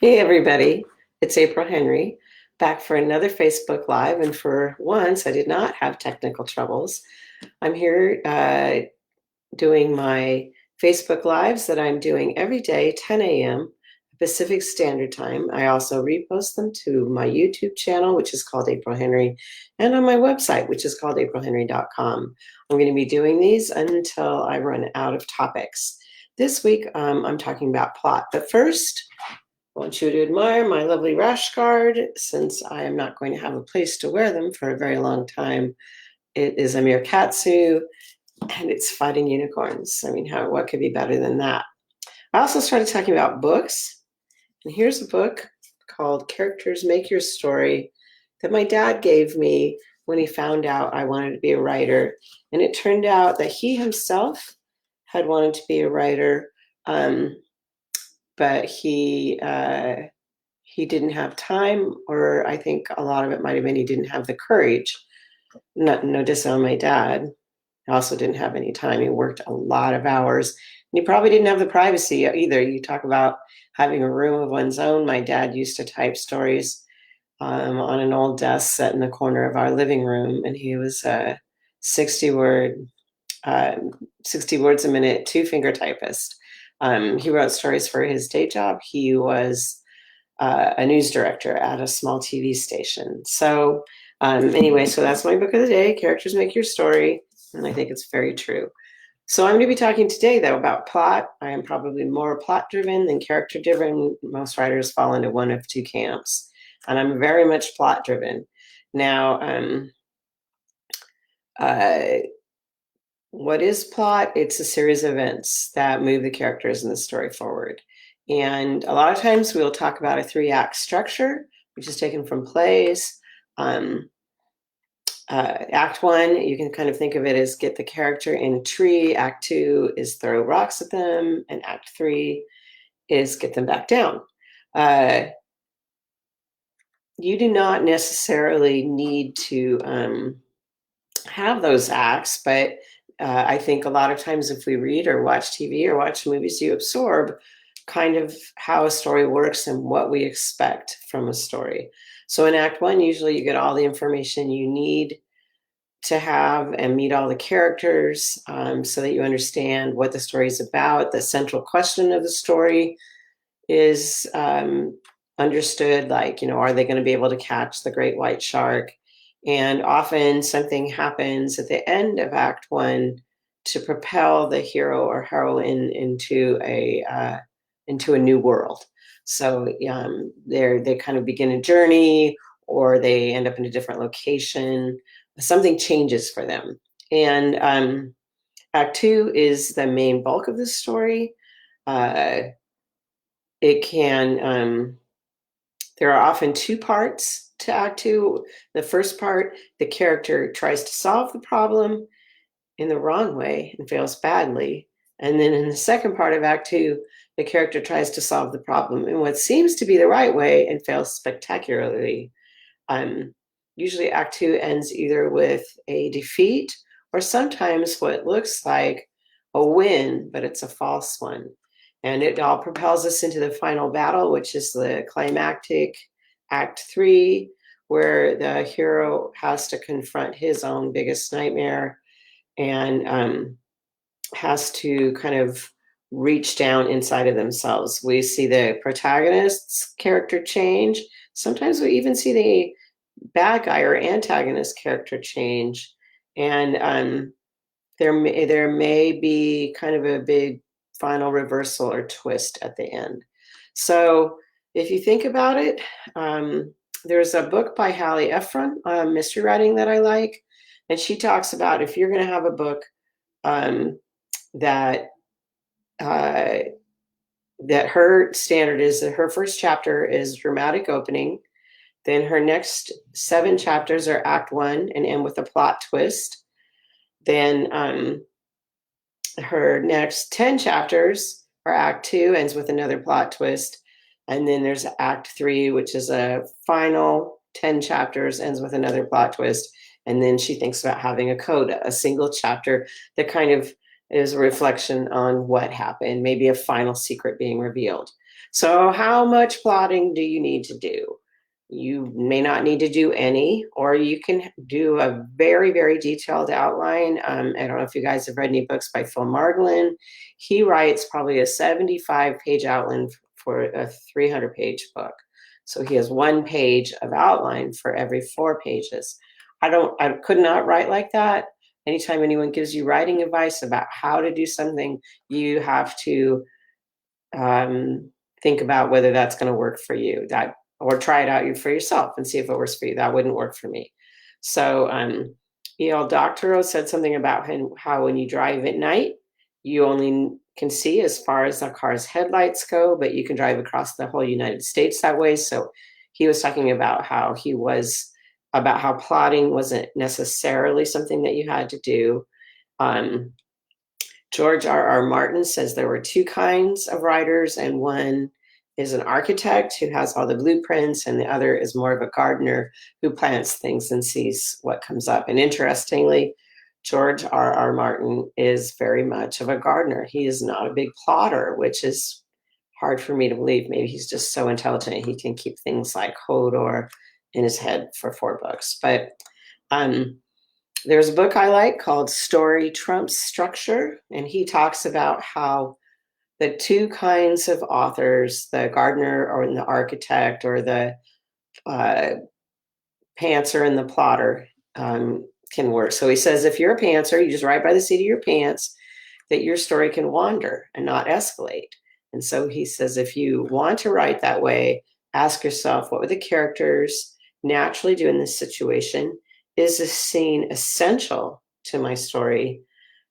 Hey everybody, it's April Henry back for another Facebook Live. And for once, I did not have technical troubles. I'm here doing my Facebook Lives that I'm doing every day, 10 a.m. Pacific Standard Time. I also repost them to my YouTube channel, which is called April Henry, and on my website, which is called aprilhenry.com. I'm going to be doing these until I run out of topics. This week, I'm talking about plot. But first, I want you to admire my lovely rash guard, since I am not going to have a place to wear them for a very long time. It is a Meerkatsu, and it's fighting unicorns. I mean, what could be better than that? I also started talking about books, and here's a book called Characters Make Your Story that my dad gave me when he found out I wanted to be a writer. And it turned out that he himself had wanted to be a writer, but he didn't have time, or I think a lot of it might have been he didn't have the courage. No diss on my dad. He also didn't have any time. He worked a lot of hours, and he probably didn't have the privacy either. You talk about having a room of one's own. My dad used to type stories on an old desk set in the corner of our living room, and he was a 60 word, uh, 60 words a minute, two-finger typist. He wrote stories for his day job. He was a news director at a small TV station. So anyway, so that's my book of the day, Characters Make Your Story, and I think it's very true. So I'm going to be talking today, though, about plot. I am probably more plot-driven than character-driven. Most writers fall into one of two camps, and I'm very much plot-driven. Now, uh, what is plot? It's a series of events that move the characters in the story forward. And a lot of times we'll talk about a three-act structure, which is taken from plays. Um, Act one, you can kind of think of it as get the character in a tree. Act two is throw rocks at them. And act three is get them back down. You do not necessarily need to have those acts, but I think a lot of times if we read or watch TV or watch movies, you absorb kind of how a story works and what we expect from a story. So in Act One, usually you get all the information you need to have and meet all the characters, so that you understand what the story is about. The central question of the story is understood, like, are they going to be able to catch the great white shark? And often something happens at the end of Act One to propel the hero or heroine into a new world. So they kind of begin a journey, or they end up in a different location. Something changes for them. And Act Two is the main bulk of the story. Uh, it can There are often two parts to Act Two. The first part, the character tries to solve the problem in the wrong way and fails badly. And then in the second part of Act Two, the character tries to solve the problem in what seems to be the right way and fails spectacularly. Um, Usually, Act Two ends either with a defeat or sometimes what looks like a win, but it's a false one. And it all propels us into the final battle, which is the climactic Act Three, where the hero has to confront his own biggest nightmare and has to kind of reach down inside of themselves. We see the protagonist's character change. Sometimes we even see the bad guy or antagonist character change. And there may be kind of a big final reversal or twist at the end. So if you think about it, there's a book by Hallie Ephron, mystery writing, that I like. And she talks about, if you're going to have a book that uh, that her standard is that her first chapter is dramatic opening, then her next 7 chapters are Act One and end with a plot twist. Then her next 10 chapters are Act Two, ends with another plot twist. And then there's Act Three, which is a final 10 chapters, ends with another plot twist. And then she thinks about having a coda, a single chapter that kind of is a reflection on what happened, maybe a final secret being revealed. So how much plotting do you need to do? You may not need to do any, or you can do a very, very detailed outline. I don't know if you guys have read any books by Phil Margolin. He writes probably a 75-page outline for a 300-page book. So he has 1 page of outline for every 4 pages. I could not write like that. Anytime anyone gives you writing advice about how to do something, you have to um, think about whether that's going to work for you. That or try it out for yourself and see if it works for you. That wouldn't work for me. So, Doctorow said something about how when you drive at night, you only can see as far as the car's headlights go, but you can drive across the whole United States that way. So he was talking about about how plotting wasn't necessarily something that you had to do. Um, George R.R. Martin says there were two kinds of writers, and one is an architect who has all the blueprints, and the other is more of a gardener who plants things and sees what comes up. And interestingly, George R.R. Martin is very much of a gardener. He is not a big plotter, which is hard for me to believe. Maybe he's just so intelligent he can keep things like Hodor in his head for 4 books. But um, there's a book I like called Story Trumps Structure, and he talks about how the two kinds of authors, the gardener or the architect or the uh, pantser and the plotter, can work. So he says if you're a pantser, you just write by the seat of your pants, that your story can wander and not escalate. And so he says if you want to write that way, ask yourself, what would the characters naturally do in this situation? Is this scene essential to my story?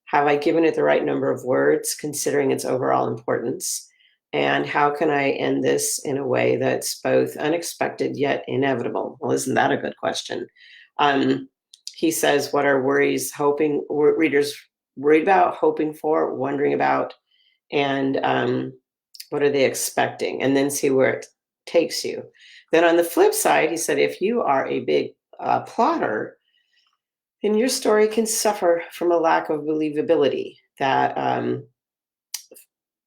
Have I given it the right number of words, considering its overall importance? And how can I end this in a way that's both unexpected yet inevitable? Well, isn't that a good question? He says, what are readers worried about, hoping for, wondering about, and what are they expecting? And then see where it takes you. Then on the flip side, he said, if you are a big plotter, then your story can suffer from a lack of believability. That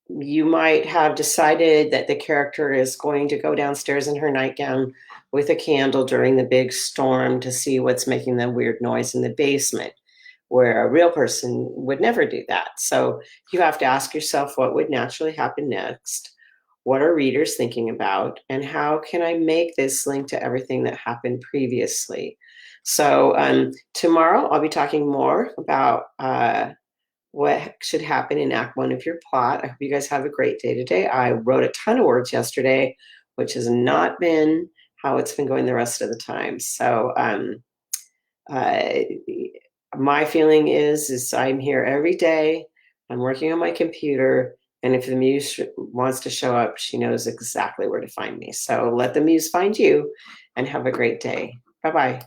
you might have decided that the character is going to go downstairs in her nightgown with a candle during the big storm to see what's making the weird noise in the basement, where a real person would never do that. So you have to ask yourself what would naturally happen next. What are readers thinking about? And how can I make this link to everything that happened previously? So tomorrow I'll be talking more about what should happen in Act One of your plot. I hope you guys have a great day today. I wrote a ton of words yesterday, which has not been how it's been going the rest of the time. So uh, my feeling is I'm here every day. I'm working on my computer. And if the muse wants to show up, she knows exactly where to find me. So let the muse find you and have a great day. Bye-bye.